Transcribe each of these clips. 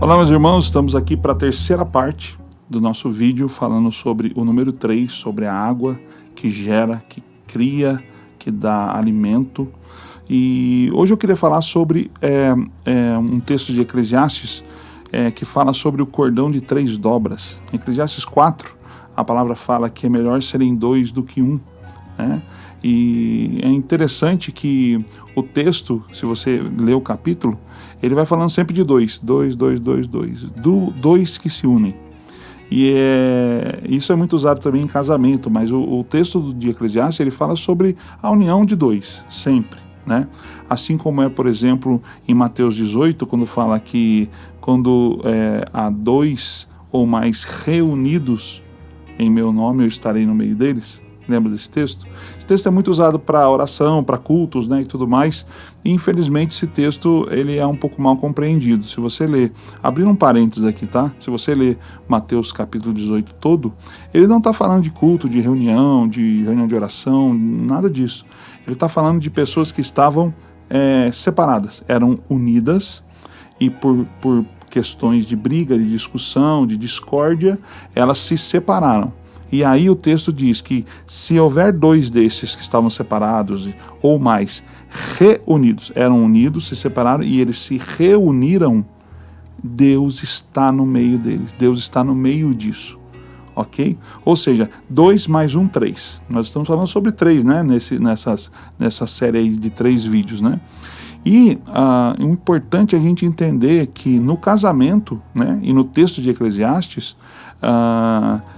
Olá, meus irmãos, estamos aqui para a terceira parte do nosso vídeo falando sobre o número 3, sobre a água que gera, que cria, que dá alimento. E hoje eu queria falar sobre um texto de Eclesiastes que fala sobre o cordão de 3 dobras. Em Eclesiastes 4, a palavra fala que é melhor serem 2 do que 1, né? E é interessante que o texto, se você ler o capítulo, ele vai falando sempre de 2, 2, 2, 2, 2, dois que se unem. E isso é muito usado também em casamento, mas o texto de Eclesiastes, ele fala sobre a união de 2, sempre, né? Assim como é, por exemplo, em Mateus 18, quando fala que quando há 2 ou mais reunidos em meu nome, eu estarei no meio deles. Lembra desse texto? Esse texto é muito usado para oração, para cultos, né, e tudo mais. E, infelizmente, esse texto ele é um pouco mal compreendido. Se você ler, abrindo um parênteses aqui, tá? Se você ler Mateus capítulo 18 todo, ele não está falando de culto, de reunião de oração, nada disso. Ele está falando de pessoas que estavam separadas, eram unidas e por questões de briga, de discussão, de discórdia, elas se separaram. E aí o texto diz que se houver 2 desses que estavam separados ou mais reunidos, eram unidos, se separaram e eles se reuniram, Deus está no meio deles, Deus está no meio disso, ok? Ou seja, 2 mais 1, 3. Nós estamos falando sobre 3, né? Nessa série aí de 3 vídeos, né? E o importante é a gente entender que no casamento, né, e no texto de Eclesiastes,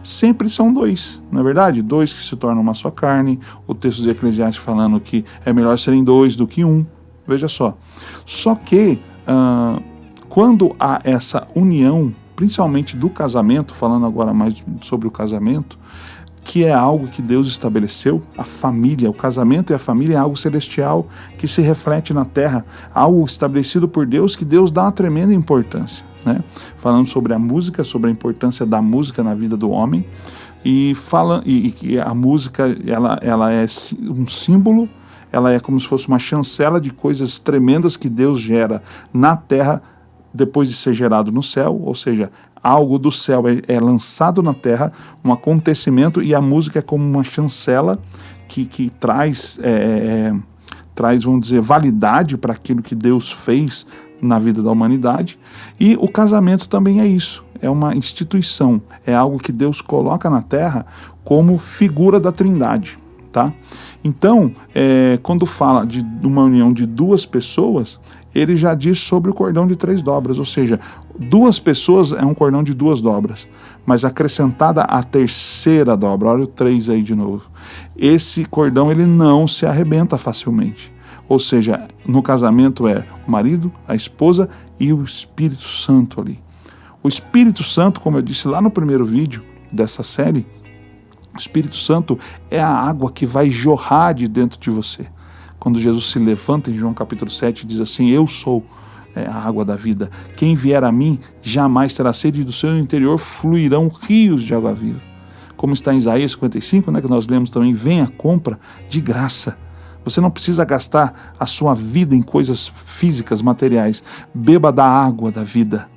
sempre são 2, não é verdade? 2 que se tornam uma só carne. O texto de Eclesiastes falando que é melhor serem 2 do que 1. Veja só. Só que quando há essa união, principalmente do casamento, falando agora mais sobre o casamento, que é algo que Deus estabeleceu, a família, o casamento e a família é algo celestial que se reflete na terra, algo estabelecido por Deus que Deus dá uma tremenda importância, né? Falando sobre a música, sobre a importância da música na vida do homem, e que a música ela é um símbolo, ela é como se fosse uma chancela de coisas tremendas que Deus gera na terra depois de ser gerado no céu, ou seja, algo do céu é lançado na terra, um acontecimento, e a música é como uma chancela que traz, vamos dizer, validade para aquilo que Deus fez na vida da humanidade. E o casamento também é isso, é uma instituição, é algo que Deus coloca na terra como figura da Trindade, tá? Então, quando fala de uma união de 2 pessoas, ele já diz sobre o cordão de 3 dobras, ou seja, 2 pessoas é um cordão de 2 dobras, mas acrescentada a 3ª dobra, olha o 3 aí de novo, esse cordão ele não se arrebenta facilmente, ou seja, no casamento é o marido, a esposa e o Espírito Santo ali. O Espírito Santo, como eu disse lá no primeiro vídeo dessa série, o Espírito Santo é a água que vai jorrar de dentro de você. Quando Jesus se levanta em João capítulo 7, diz assim: eu sou a água da vida. Quem vier a mim jamais terá sede, e do seu interior fluirão rios de água viva. Como está em Isaías 55, né, que nós lemos também, vem a compra de graça. Você não precisa gastar a sua vida em coisas físicas, materiais. Beba da água da vida,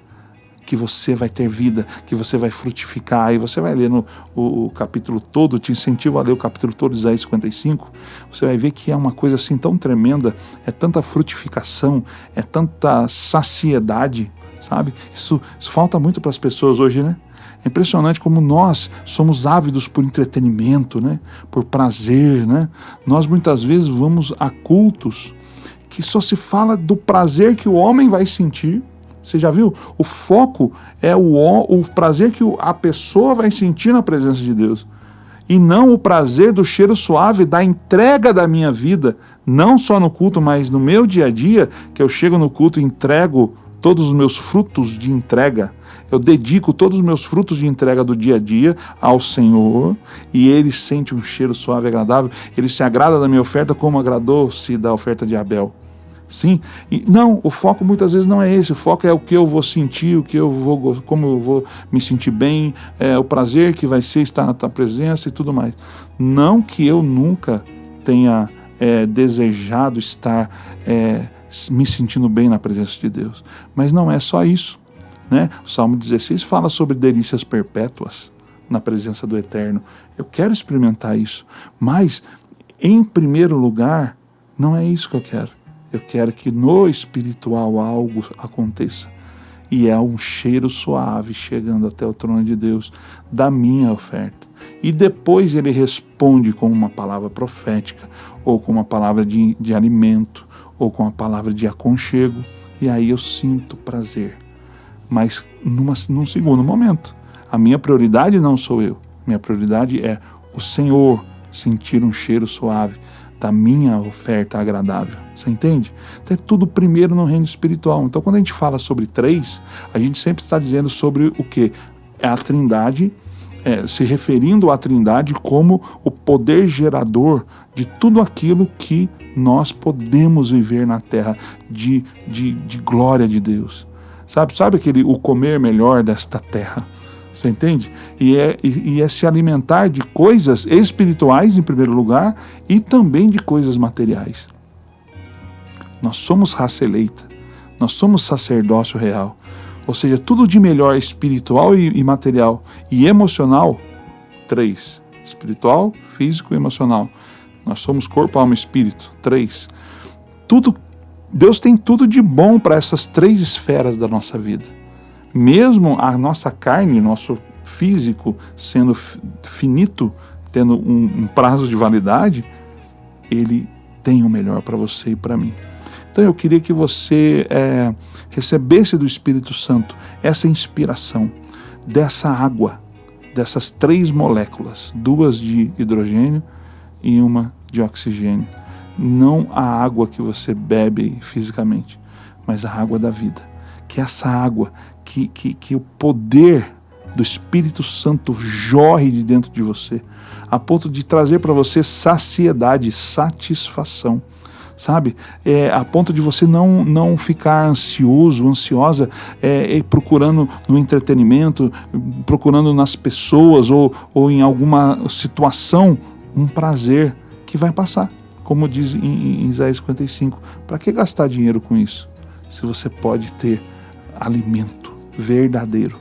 que você vai ter vida, que você vai frutificar. E você vai ler o capítulo todo, te incentivo a ler o capítulo todo de Isaías 55, você vai ver que é uma coisa assim tão tremenda, é tanta frutificação, é tanta saciedade, sabe? Isso falta muito para as pessoas hoje, né? É impressionante como nós somos ávidos por entretenimento, né? Por prazer, né? Nós muitas vezes vamos a cultos que só se fala do prazer que o homem vai sentir. Você já viu? O foco é o prazer que a pessoa vai sentir na presença de Deus. E não o prazer do cheiro suave da entrega da minha vida, não só no culto, mas no meu dia a dia, que eu chego no culto e entrego todos os meus frutos de entrega. Eu dedico todos os meus frutos de entrega do dia a dia ao Senhor, e Ele sente um cheiro suave e agradável. Ele se agrada da minha oferta como agradou-se da oferta de Abel. Sim, e não, o foco muitas vezes não é esse, o foco é o que eu vou sentir, como eu vou me sentir bem, o prazer que vai ser estar na tua presença e tudo mais. Não que eu nunca tenha desejado estar me sentindo bem na presença de Deus, mas não é só isso. né? O Salmo 16 fala sobre delícias perpétuas na presença do Eterno. Eu quero experimentar isso, mas em primeiro lugar, não é isso que eu quero. Eu quero que no espiritual algo aconteça. E é um cheiro suave chegando até o trono de Deus da minha oferta. E depois ele responde com uma palavra profética, ou com uma palavra de alimento, ou com uma palavra de aconchego. E aí eu sinto prazer. Mas num segundo momento. A minha prioridade não sou eu. Minha prioridade é o Senhor sentir um cheiro suave da minha oferta agradável. Você entende? Então é tudo primeiro no reino espiritual. Então quando a gente fala sobre 3, a gente sempre está dizendo sobre o quê? É a Trindade, se referindo à Trindade como o poder gerador de tudo aquilo que nós podemos viver na terra de glória de Deus. Sabe o comer melhor desta terra? Você entende? E é se alimentar de coisas espirituais, em primeiro lugar, e também de coisas materiais. Nós somos raça eleita, nós somos sacerdócio real. Ou seja, tudo de melhor espiritual e material e emocional. 3. Espiritual, físico e emocional. Nós somos corpo, alma e espírito. 3. Deus tem tudo de bom para essas 3 esferas da nossa vida. Mesmo a nossa carne, nosso físico sendo finito, tendo um prazo de validade, ele tem o melhor para você e para mim. Então eu queria que você recebesse do Espírito Santo essa inspiração dessa água, dessas 3 moléculas, 2 de hidrogênio e 1 de oxigênio. Não a água que você bebe fisicamente, mas a água da vida. Que essa água, que o poder do Espírito Santo jorre de dentro de você, a ponto de trazer para você saciedade, satisfação, sabe? A ponto de você não ficar ansioso, ansiosa, procurando no entretenimento, procurando nas pessoas ou em alguma situação um prazer que vai passar. Como diz em Isaías 55, para que gastar dinheiro com isso? Se você pode ter alimento verdadeiro.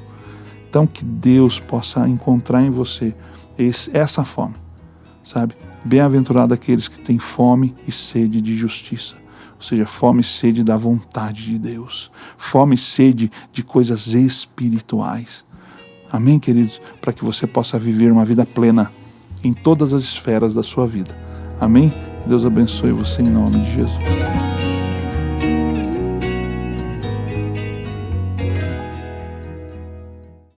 Então que Deus possa encontrar em você essa fome, sabe? Bem-aventurado aqueles que têm fome e sede de justiça, ou seja, fome e sede da vontade de Deus, fome e sede de coisas espirituais. Amém, queridos? Para que você possa viver uma vida plena em todas as esferas da sua vida. Amém? Deus abençoe você em nome de Jesus.